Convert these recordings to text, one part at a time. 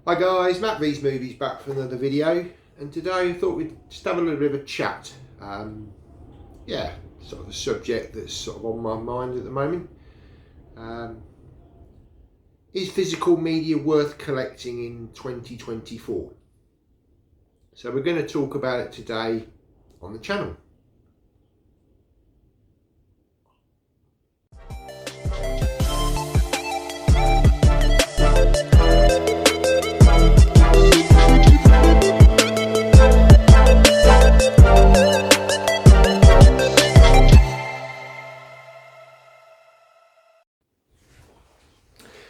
Hi guys, Matt V's Movies back for another video, and today I thought we'd just have a little bit of a chat. Yeah, sort of a subject that's sort of on my mind at the moment. Is physical media worth collecting in 2024? So we're going to talk about it today on the channel.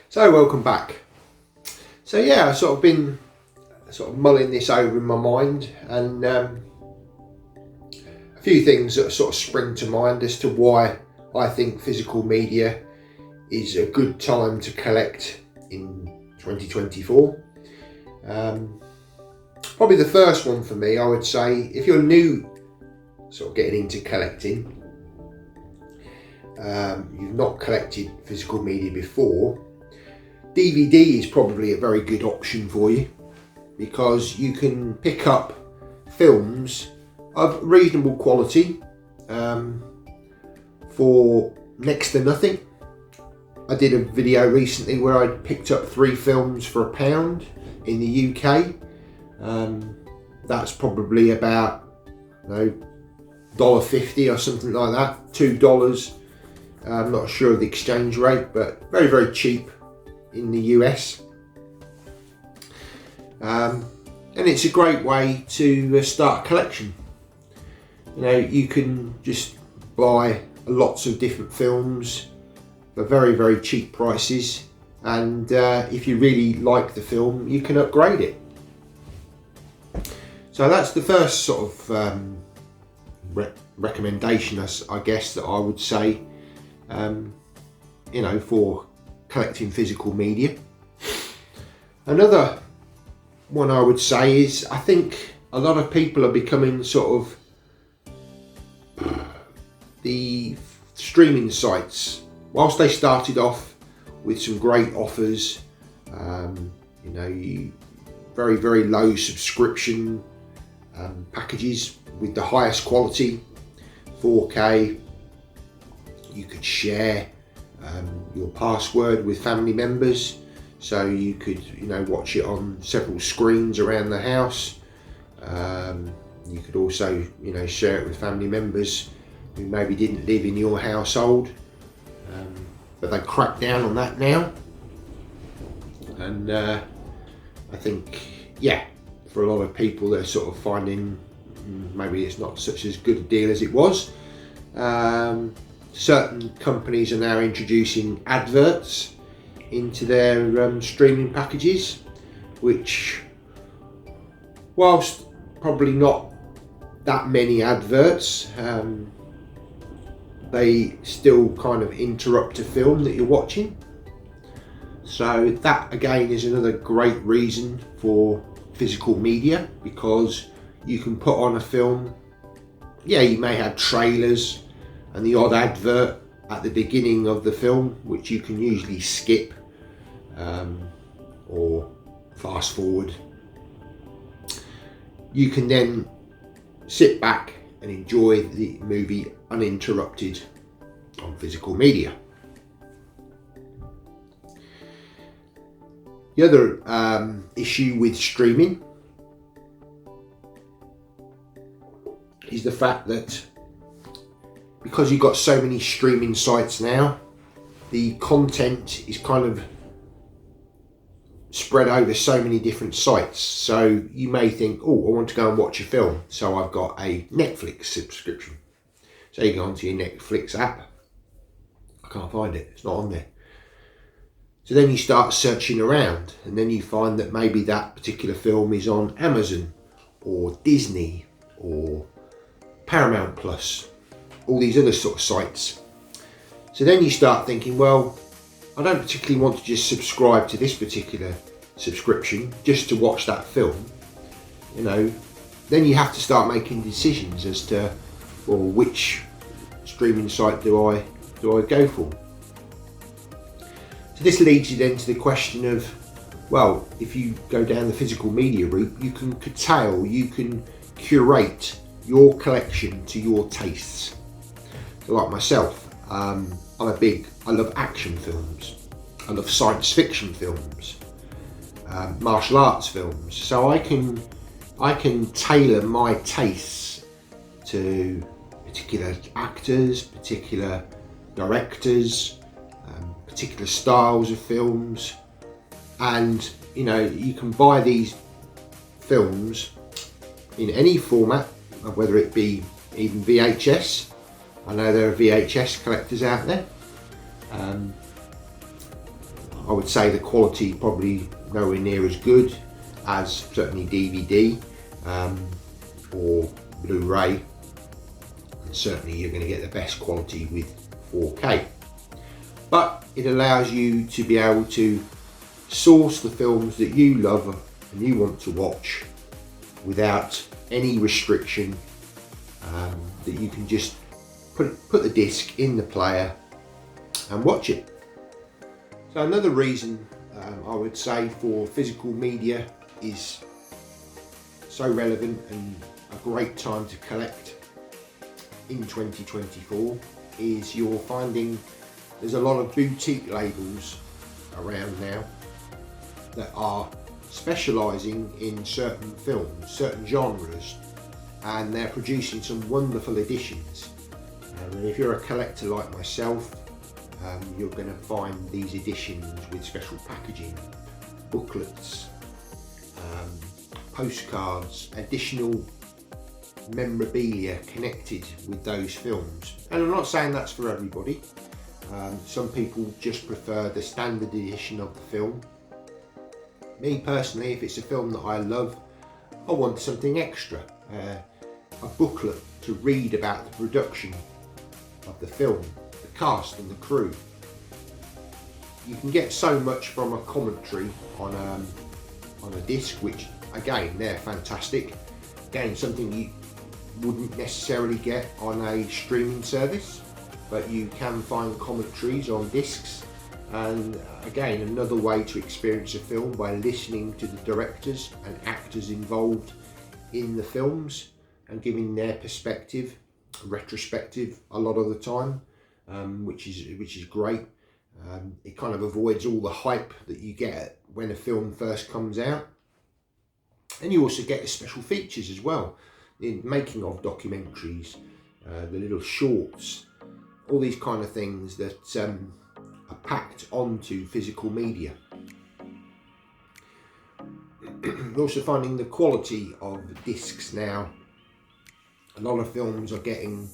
So welcome back. So yeah, I've sort of been mulling this over in my mind, and a few things that sort of spring to mind as to why I think physical media is a good time to collect in 2024. Probably the first one for me, I would say, if you're new sort of getting into collecting, you've not collected physical media before, DVD is probably a very good option for you, because you can pick up films of reasonable quality for next to nothing. I did a video recently where I picked up 3 films for £1 in the UK. That's probably about $1.50 or something like that, $2. I'm not sure of the exchange rate, but very, very cheap in the US. And it's a great way to start a collection. You can just buy lots of different films for very, very cheap prices, and if you really like the film, you can upgrade it. So that's the first sort of recommendation, I guess, that I would say for collecting physical media. Another one I would say is, I think a lot of people are becoming sort of the streaming sites. Whilst they started off with some great offers, very, very low subscription packages with the highest quality, 4K, you could share your password with family members, so you could watch it on several screens around the house. You could also share it with family members who maybe didn't live in your household, but they crack down on that now. And I think, for a lot of people, they're sort of finding maybe it's not such as good a deal as it was. Certain companies are now introducing adverts into their streaming packages, which, whilst probably not that many adverts, they still kind of interrupt a film that you're watching. So that again is another great reason for physical media, because you can put on a film. You may have trailers and the odd advert at the beginning of the film, which you can usually skip or fast forward. You can then sit back and enjoy the movie uninterrupted on physical media. The other issue with streaming is the fact that, because you've got so many streaming sites now, the content is kind of spread over so many different sites. So you may think, oh, I want to go and watch a film, so I've got a Netflix subscription. So you go onto your Netflix app, I can't find it, it's not on there. So then you start searching around, and then you find that maybe that particular film is on Amazon or Disney or Paramount Plus, all these other sort of sites. So then you start thinking, well, I don't particularly want to just subscribe to this particular subscription just to watch that film. Then you have to start making decisions as to, well, which streaming site do I go for? So this leads you then to the question of, Well, if you go down the physical media route, you can curtail, you can curate your collection to your tastes. So like myself, I love action films, I love science fiction films, martial arts films. So I can tailor my tastes to particular actors, particular directors, particular styles of films. And you can buy these films in any format, whether it be even VHS. I know there are VHS collectors out there. I would say the quality probably nowhere near as good as certainly DVD or Blu-ray. And certainly you're going to get the best quality with 4K. But it allows you to be able to source the films that you love and you want to watch without any restriction, that you can just put the disc in the player and watch it. So another reason I would say for physical media is so relevant and a great time to collect in 2024 is you're finding there's a lot of boutique labels around now that are specialising in certain films, certain genres, and they're producing some wonderful editions. And if you're a collector like myself, you're going to find these editions with special packaging, booklets, postcards, additional memorabilia connected with those films. And I'm not saying that's for everybody. Some people just prefer the standard edition of the film. Me personally, if it's a film that I love, I want something extra. A booklet to read about the production of the film, the cast and the crew. You can get so much from a commentary on a disc, which again, they're fantastic. Again, something you wouldn't necessarily get on a streaming service, but you can find commentaries on discs. And again, another way to experience a film by listening to the directors and actors involved in the films and giving their perspective, retrospective a lot of the time, which is great. It kind of avoids all the hype that you get when a film first comes out. And you also get the special features as well, in making of documentaries, the little shorts, all these kind of things that are packed onto physical media. We're also finding the quality of the discs now. A lot of films are getting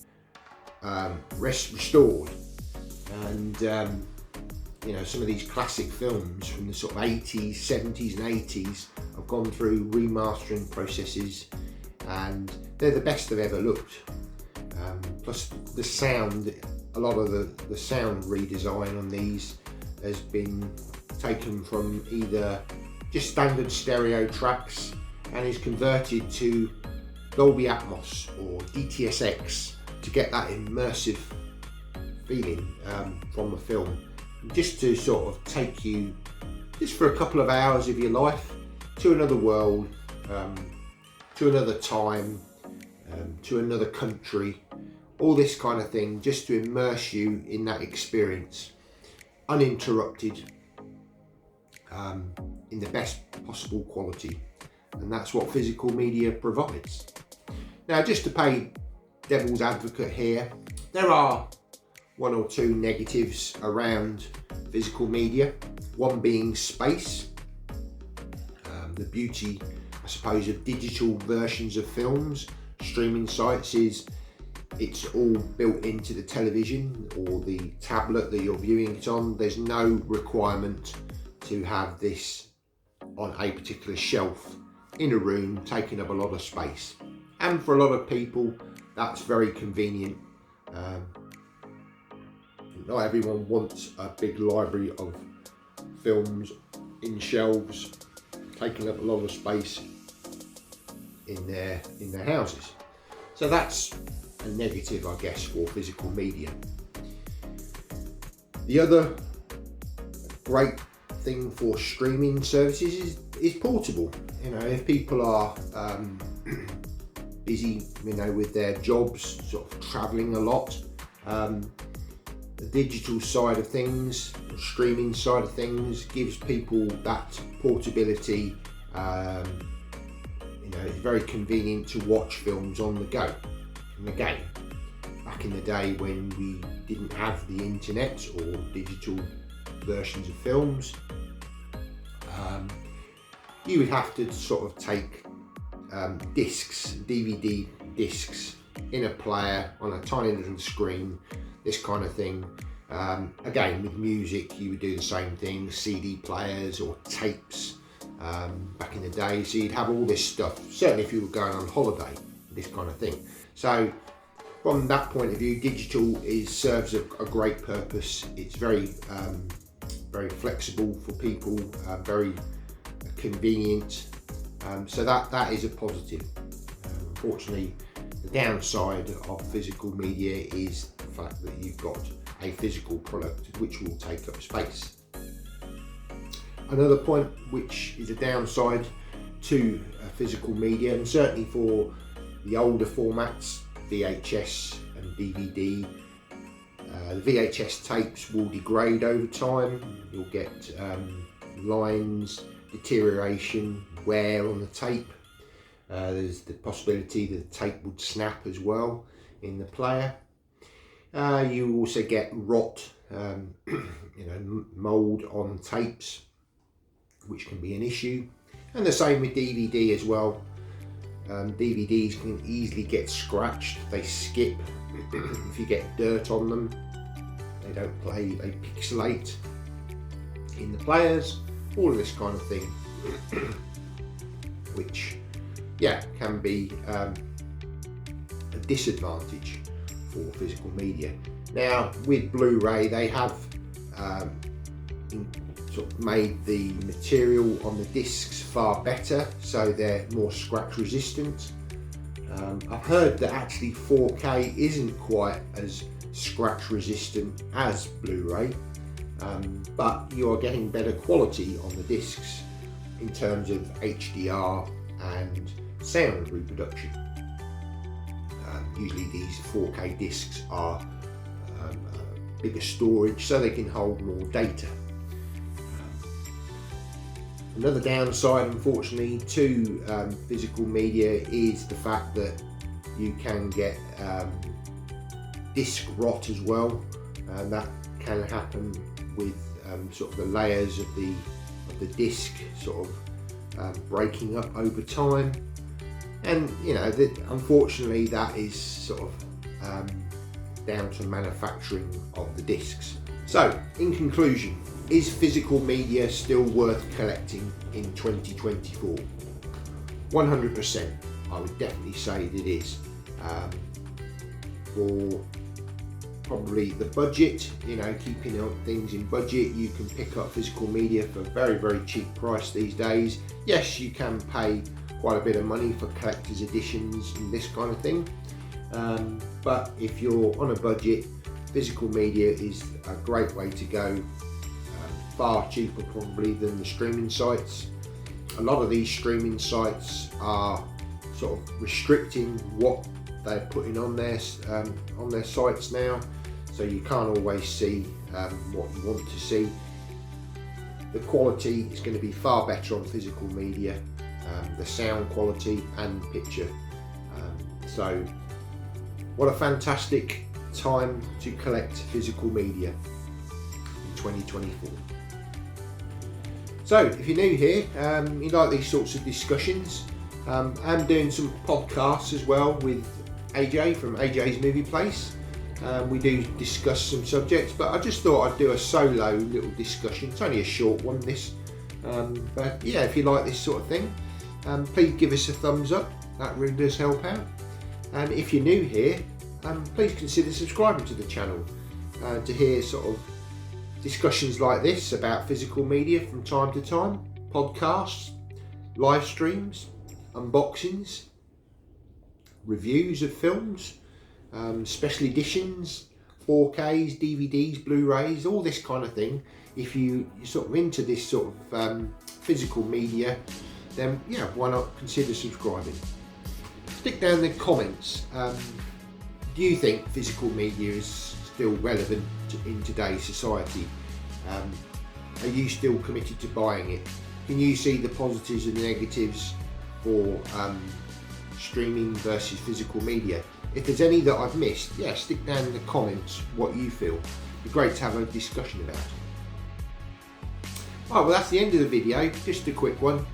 restored, and some of these classic films from the sort of 80s, 70s and 80s have gone through remastering processes, and they're the best they've ever looked. Plus the sound, a lot of the sound redesign on these has been taken from either just standard stereo tracks and is converted to Dolby Atmos or DTS:X to get that immersive feeling from the film, just to sort of take you just for a couple of hours of your life to another world, to another time, to another country, all this kind of thing, just to immerse you in that experience, uninterrupted, in the best possible quality. And that's what physical media provides. Now, just to play devil's advocate here, there are one or two negatives around physical media. One being space. The beauty, I suppose, of digital versions of films, streaming sites, is it's all built into the television or the tablet that you're viewing it on. There's no requirement to have this on a particular shelf in a room taking up a lot of space. And for a lot of people, that's very convenient. Not everyone wants a big library of films in shelves taking up a lot of space in their houses. So that's a negative, I guess, for physical media. The other great thing for streaming services is portable. You know, if people are busy, you know, with their jobs, sort of traveling a lot, the digital side of things, the streaming side of things, gives people that portability. You know, it's very convenient to watch films on the go. And again, back in the day when we didn't have the internet or digital versions of films, you would have to sort of take discs, DVD discs, in a player on a tiny little screen, this kind of thing. Again, with music, you would do the same thing, CD players or tapes back in the day. So you'd have all this stuff, certainly if you were going on holiday, this kind of thing. So from that point of view, digital serves a great purpose. It's very flexible for people, very convenient. So that is a positive. Unfortunately, the downside of physical media is the fact that you've got a physical product which will take up space. Another point which is a downside to physical media, and certainly for the older formats, VHS and DVD, the VHS tapes will degrade over time. You'll get lines, deterioration, wear on the tape. There's the possibility that the tape would snap as well in the player. You also get rot, mold on tapes, which can be an issue. And the same with DVD as well. DVDs can easily get scratched, they skip. If you get dirt on them, they don't play, they pixelate in the players, all of this kind of thing, which can be a disadvantage for physical media. Now with Blu-ray, they have sort of made the material on the discs far better, so they're more scratch resistant. I've heard that actually 4K isn't quite as scratch resistant as Blu-ray, but you are getting better quality on the discs in terms of HDR and sound reproduction. Usually these 4K discs are bigger storage, so they can hold more data. Another downside, unfortunately, to physical media is the fact that you can get disc rot as well, and that can happen with sort of the layers of the disc sort of breaking up over time. And unfortunately, that is sort of down to manufacturing of the discs. So, in conclusion, is physical media still worth collecting in 2024? 100%, I would definitely say that it is. For probably the budget, keeping up things in budget, you can pick up physical media for a very, very cheap price these days. Yes, you can pay quite a bit of money for collector's editions and this kind of thing. But if you're on a budget, physical media is a great way to go. Far cheaper probably than the streaming sites. A lot of these streaming sites are sort of restricting what they're putting on their sites now, so you can't always see what you want to see. The quality is going to be far better on physical media, the sound quality and picture. So what a fantastic time to collect physical media in 2024. So if you're new here, you like these sorts of discussions, I'm doing some podcasts as well with AJ from AJ's Movie Place. We do discuss some subjects, but I just thought I'd do a solo little discussion. It's only a short one, this. But yeah, if you like this sort of thing, please give us a thumbs up. That really does help out. And if you're new here, please consider subscribing to the channel to hear sort of discussions like this about physical media from time to time, podcasts, live streams, unboxings, reviews of films, special editions, 4Ks, DVDs, Blu-rays, all this kind of thing. if you're sort of into this sort of physical media, then yeah, why not consider subscribing? Stick down in the comments, do you think physical media is still relevant in today's society? Are you still committed to buying it? Can you see the positives and negatives for streaming versus physical media? If there's any that I've missed, yeah, stick down in the comments what you feel. It'd be great to have a discussion about it. Right, well that's the end of the video, just a quick one.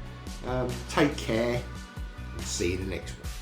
Take care and see you in the next one.